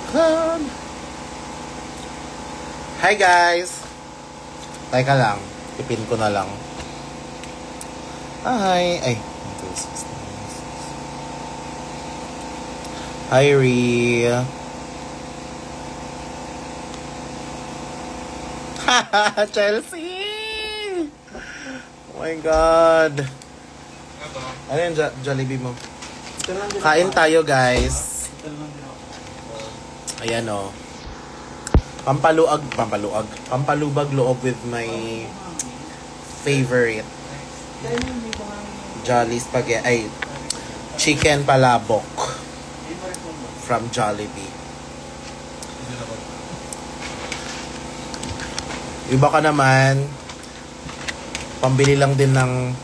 Clown. Hi guys! Teka lang, ipin ko na lang. Hi! Ay, 1, 2, 6, 9, 10. Hi Rhea! Haha! Chelsea! Oh my God! Ano yung Jollibee mo? Kain tayo guys! Ayan o. Pampalubag loob with my favorite Jolly Spaghetti. Ay, chicken palabok from Jollibee. Iba ka naman, pambili lang din ng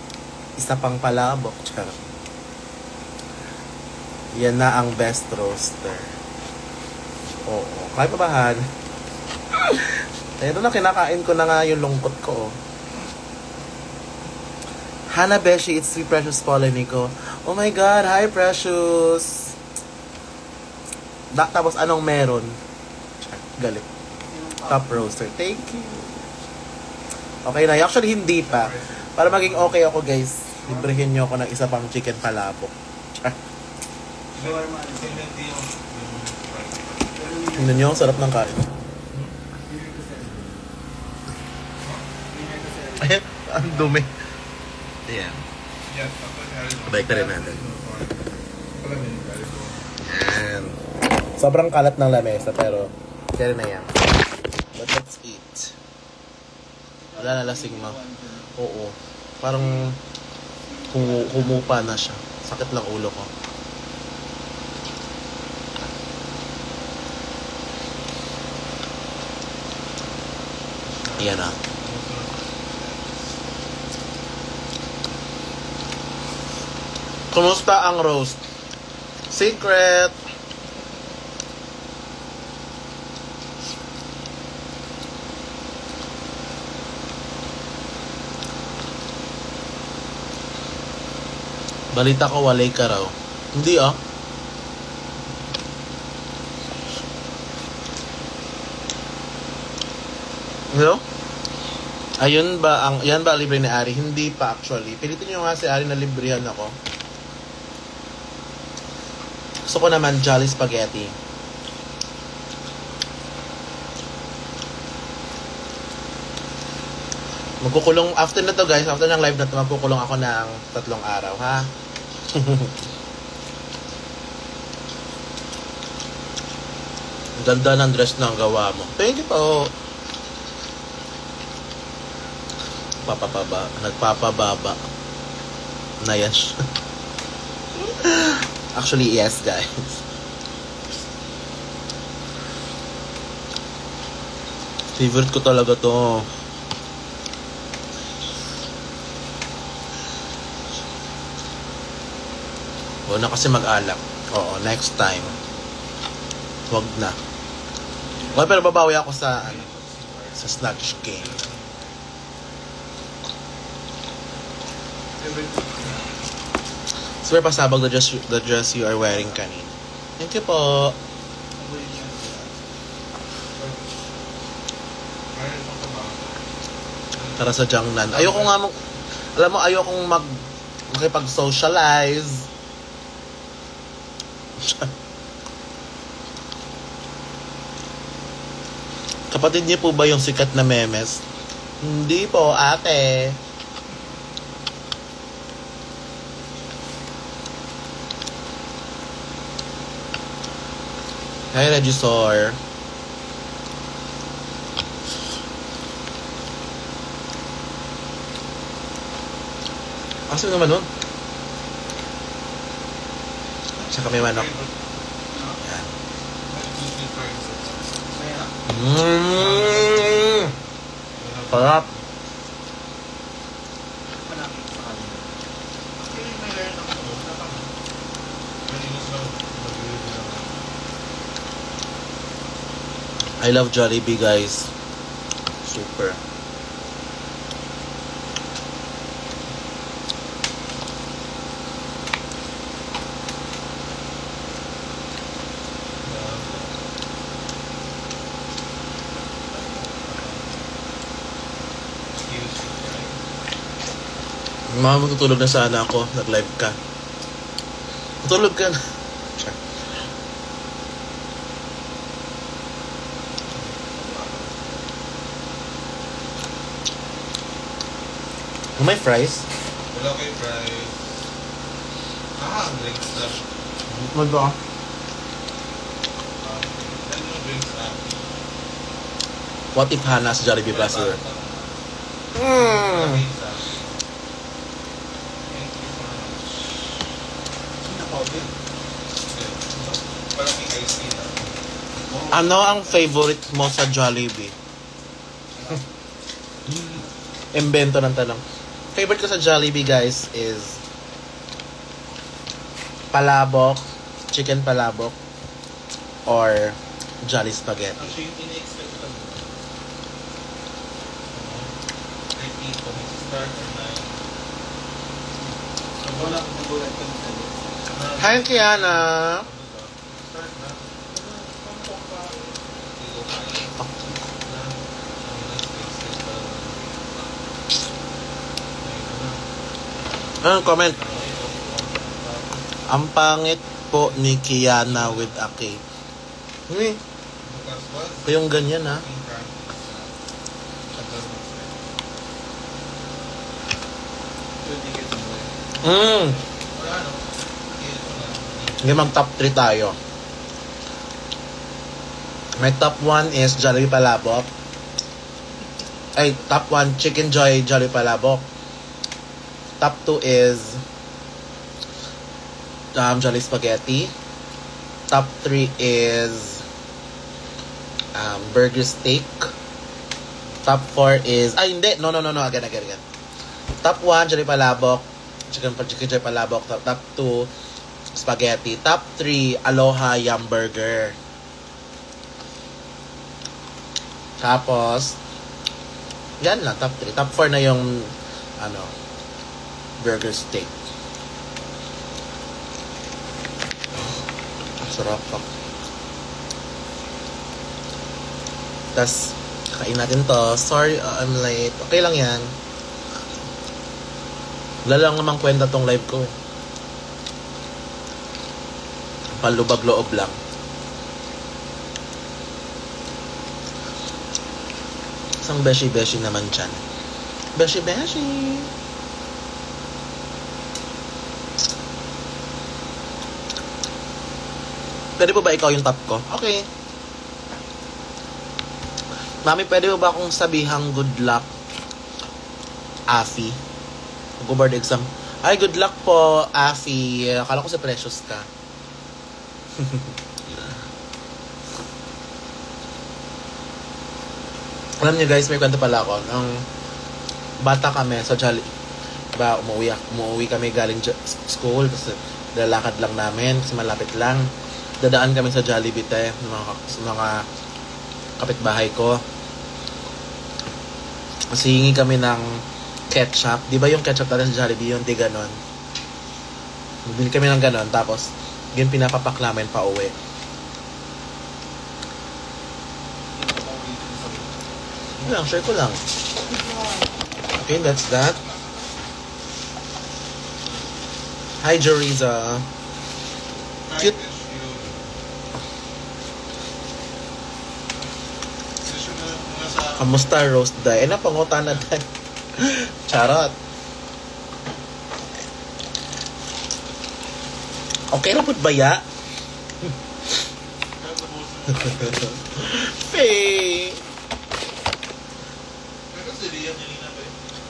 isa pang palabok. Charot. Yan na ang best roaster. Oo. Kaya pa bahan. Ito na, kinakain ko na nga yung lungkot ko. Hana Beshi, it's Sweet Precious Polenico. Oh my God, hi Precious! Tapos anong meron? Galit. Top roaster. Thank you. Okay na. Actually, hindi pa. Para maging okay ako, guys. Librehin nyo ako ng isa pang chicken palabok. Tingnan nyo, sarap ng kain. Ayan, ang dumi. Ayan. Balik na rin natin. Ayan. Sobrang kalat ng lamesa, pero kaya na yan. But let's eat. Wala na lasing mo. Oo. Parang humupa na siya. Sakit lang ulo ko. Ayan na. Kumusta ang roast? Secret! Balita ko walay ka raw. Hindi ah. Hello? Ayun ba ang yan ba libre ni Ari? Hindi pa actually. Pilitin niyo nga si Ari na librehan ako. Gusto ko naman Jolly Spaghetti. Magkukulong after na to guys, after ng live na to, magkukulong ako ng 3 araw, ha? Ganda ng dress na ang gawa mo. Thank you po. Nagpapababa. Na yes. Actually, yes, guys. Favorite ko talaga to. Huwag na kasi mag-alak. Oo, next time. Huwag na. Okay, pero babawi ako sa snatch game. Super pasabog the dress you are wearing kanina. Thank you po. Tara sa Jiangnan. Ayoko nga alam mo, ayokong makipag-socialize. Kapatid niyo po ba yung sikat na memes? Hindi po, ate. Hi, Regisor. Asan naman nun? Tsaka may manok. Yan. Sarap. I love Jollibee, guys. Super. Mama, matutulog na sana ako. Nag-live ka. Matulog ka na. May fries? Wala kayo fries. Drinks lang. Ano ba? Ano yung drinks lang? What if Hannah's Jollibee Blaster? Thank you so much. Sino pa ulit? Parang may iced tea na. Ano ang favorite mo sa Jollibee? Invento ng tanong. Favorite ko sa Jollibee, guys, is palabok, chicken palabok, or Jolly Spaghetti. Actually, yung ini-expect ko lang. Repeat ko. Start at 9. So, wala akong magulat ko sa list. Hi, Kiana! Start na. Comment. Ang pangit po ni Kiana with Aki. Ito yung ganyan, ha? Hindi, mag-top 3 tayo. My top 1 is Jollibee Palabok. Ay, top 1, Chicken Joy Jollibee Palabok. Top 2 is Jolly Spaghetti. Top 3 is Burger Steak. Top 4 is... Ay, hindi. No. Again. Top 1, Jollibee Palabok. Chicken Joy Palabok. Top 2, Spaghetti. Top 3, Aloha Yum Burger. Tapos, yan lang, top 3. Top 4 na yung, burger steak. Sarap pa. Tapos, kakain natin to. Sorry, I'm late. Okay lang yan. Wala lang namang kwenta tong live ko. Palubag-loob lang. Isang beshi-beshi naman dyan. Beshi-beshi! Pwede po ba ikaw yung top ko? Okay. Mami, pwede po ba akong sabihang good luck? Afi. Mag-board exam. Ay, good luck po, Afi. Akala ko si Precious ka. Alam niyo guys, may kwento pala ako. Nung bata kami sa Jollibee, diba, umuwi kami galing school, tapos lalakad lang namin, kasi malapit lang. Dadaan kami sa Jollibee, sa mga kapitbahay ko. Kasi hingi kami ng ketchup. Di ba yung ketchup natin sa Jollibee, yung di ganon? Bibili kami ng ganon, tapos yun pinapapak namin pa uwi. Lang, share ko lang. Okay, that's that. Hi, Joriza. Cute. Kamusta, roast day? Napangutan na tayo. Charot. Okay na po ba ya? Faye.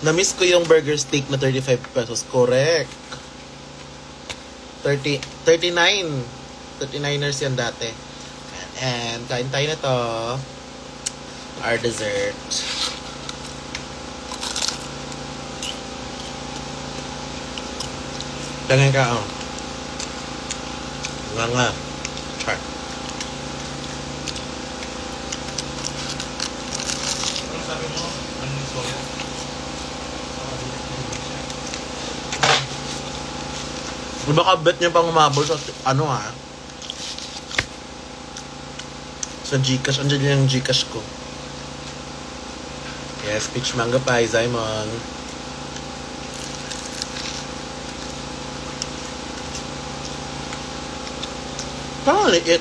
Na-miss ko yung burger steak na 35 pesos. Correct. 39. 39ers yan dati. And kain tayo na to. Our dessert. Tangan ka, oh. Nga. Char. Ano sabi mo? Ano yung soya? Baka bet niya pang umabol sa sa Gcash. Andiyan yung Gcash ko. Yes, peach mango pie, Simon. Parang liit.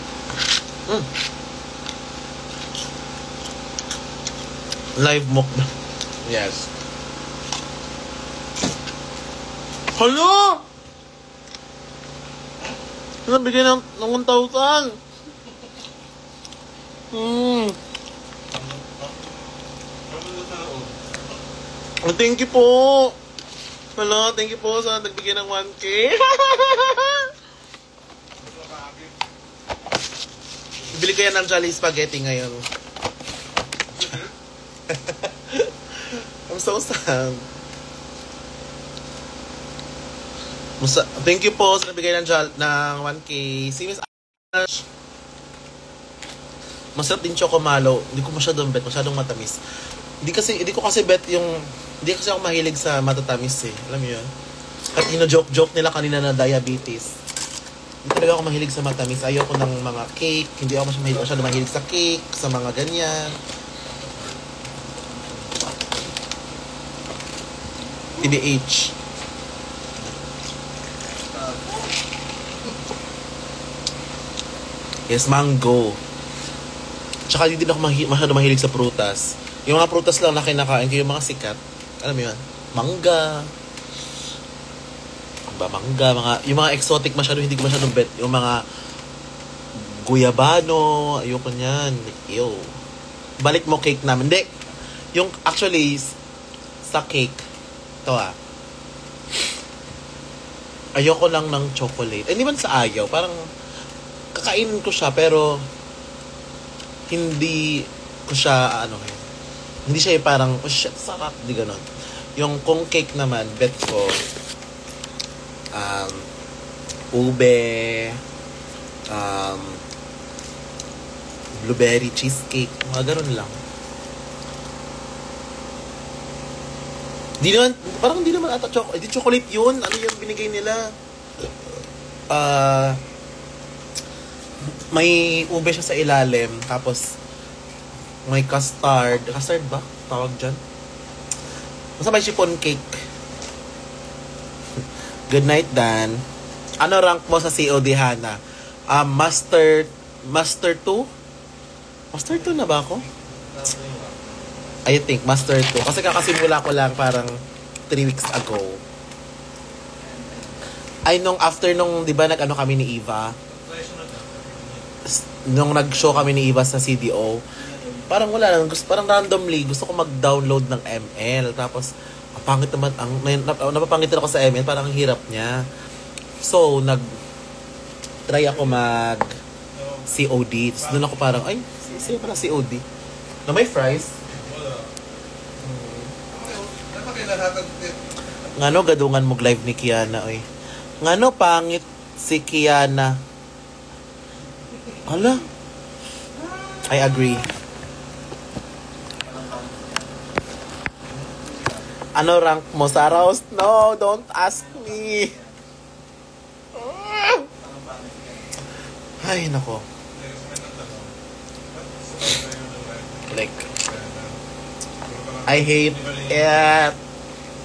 Live mukbang. Yes. Hala! Nabigay ng 1,000. Thank you po. Hala, thank you po sa nagbigay ng 1K. Bili kaya ng Jolly Spaghetti ngayon. I'm so sad. Thank you po sa nabigay ng 1K. Si Miss Ash. Masarap din Chocomalo. Hindi ko masyadong bet, masyadong matamis. Hindi ko kasi bet yung, hindi kasi ako mahilig sa matatamis eh. Alam mo yun? At ino-joke nila kanina na diabetes. Hindi talaga ako mahilig sa matamis. Ayoko ng mga cake. Hindi ako masyadong mahilig sa cake, sa mga ganyan. TBH. Yes, mango. Tsaka hindi din ako masyadong mahilig sa prutas. Yung mga prutas lang na kinakain ko, yung mga sikat. Alam mo yun? Mangga. Yung mga exotic hindi ko masyadong bet. Yung mga guyabano, ayoko niyan. Ew. Balik mo cake namin. Hindi. Yung actually, sa cake, ito ayoko lang ng chocolate. Hindi man sa ayaw. Parang, kakainin ko siya, pero, hindi ko siya, hindi siya parang, oh shit, sarap. Di ganon. Yung kung cake naman, bet ko, ube, blueberry cheesecake, mga ganon lang. Parang hindi naman ata chocolate. Hindi chocolate yun. Ano yung binigay nila? May ube siya sa ilalim. Tapos, may custard. Custard ba? Tawag dyan? Basta may chiffon cake. Good night, Dan. Ano rank mo sa COD, Hana? Master 2? Master 2 na ba ako? I think, Master 2. Kasi kakasimula ko lang parang 3 weeks ago. Ay, after di ba nag-ano kami ni Eva? Nung nag-show kami ni Eva sa CDO, parang wala lang. Parang randomly, gusto ko mag-download ng ML. Tapos, pangit naman, napapangitan ako sa ML, parang ang hirap niya. So, try ako mag-COD. Tapos doon ako parang, ay, siya pala COD. Na may fries. Ngano gadungan mo live ni Kiana, oy. Ngano pangit si Kiana. Hala. I agree. Ano rank mo sa Roast? No, don't ask me. Ay, nako. Like, I hate it.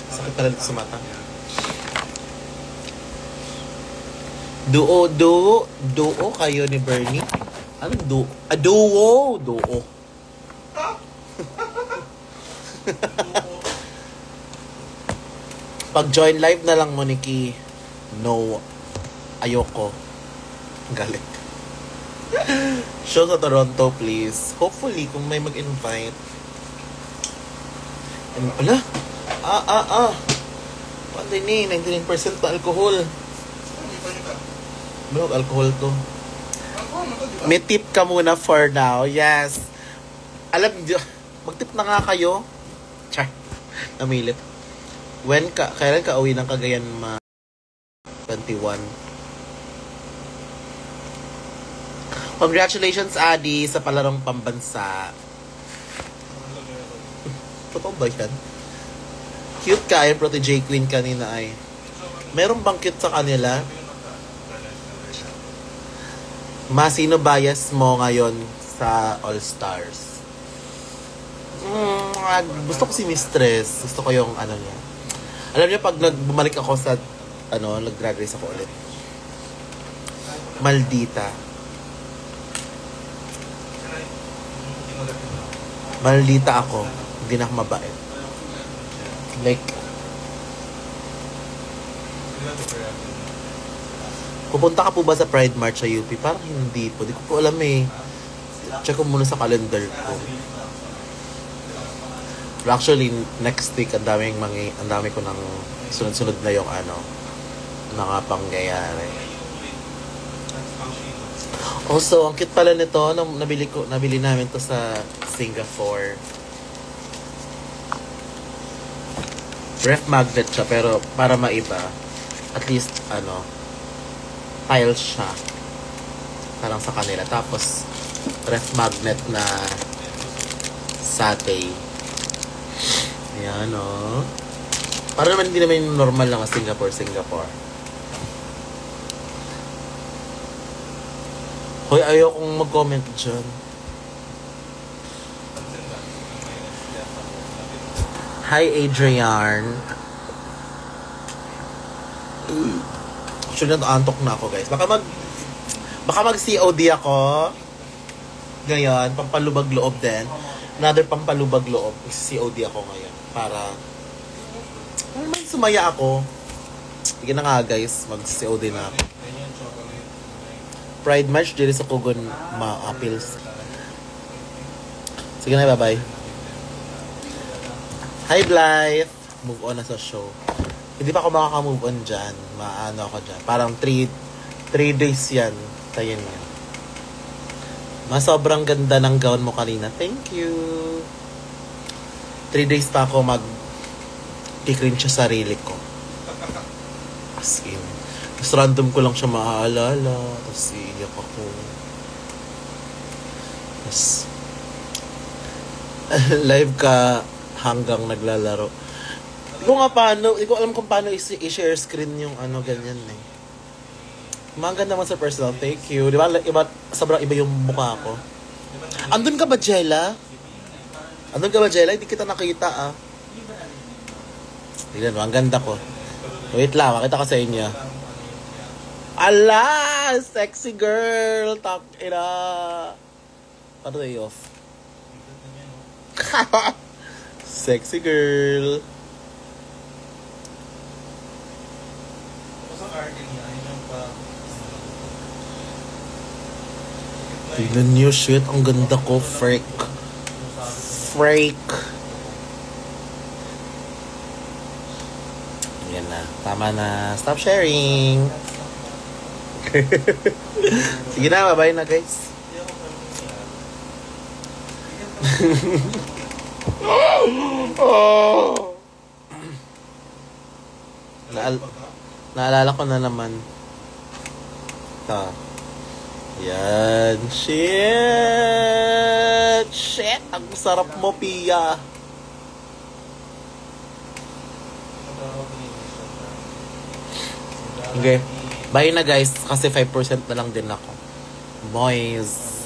Sakit pala dito sa mata. Duo kayo ni Bernie? Anong duo? Duo. Pag-join live na lang mo, Nikki. No. Ayoko. Galit. Show sa Toronto, please. Hopefully, kung may mag-invite. Ala? Pwede ni, 99% na alcohol. Bro, alcohol to. May tip ka muna for now. Yes. Mag-tip na nga kayo. Char. Namilit. Kailan ka uwi ng Cagayan 21? Congratulations, Adi, sa palarong pambansa. Totoo ba yan? Cute ka, yung protege queen kanina ay. Meron bang cute sa kanila? Sino bias mo ngayon sa All-Stars? Gusto ko si Mistress. Gusto ko yung niya. Alam niyo, pag bumalik ako sa nag-drag race ako ulit. Maldita. Maldita ako. Hindi na ako mabait. Like, pupunta ka po ba sa Pride March sa UP? Parang hindi po. Di ko po alam eh. Check ko muna sa calendar ko. But actually, next week, ang dami ko ng sunod-sunod na yung nakapangyayari. Also, ang cute pala nito, nabili namin to sa Singapore. Ref magnet siya, pero para maiba, at least, tiles siya. Parang sa kanila. Tapos, ref magnet na satay. Ayan, para naman hindi naman normal lang Singapore. Hoy, ayokong mag-comment dyan. Hi, Adrian. Actually, antok na ako, guys. Baka mag-COD ako. Ngayon, pampalubag loob din. Another pampalubag loob. COD ako ngayon. Para naman sumaya ako. Sige na nga, guys. Mag-COD na ako. Pride March, dito sa Kugon ma-appeals. Sige na, bye-bye. Hi, Blythe! Move on na sa show. Hindi pa ako makaka-move on dyan. Maano ako dyan. Parang 3 days yan. Tayin yan. Sobrang ganda ng gown mo kanina. Thank you. 3 days pa ako mag-cringe sa sarili ko. As in. Tapos random ko lang siya maaalala. Tapos iiyak ako. Tapos live ka hanggang naglalaro. Hindi ko alam kung paano i-share screen yung ganyan eh. Maganda naman sa personal. Thank you. Di ba? Sobrang iba yung mukha ko. Andun ka ba, Jella? Hindi kita nakita ah. Tignan mo, ang ganda ko. Wait lang, makita ko sa inyo. Ala! Sexy girl! Top ina! Paano tayo off? Sexy girl! Tignan niyo, shit. Ang ganda ko. Freak. Yan na. Tama na. Stop sharing. Sige na, bye-bye na guys. Naalala ko na naman. Yan. Shit! Ang sarap mo, Pia. Okay. Bye na guys. Kasi 5% na lang din ako. Boys.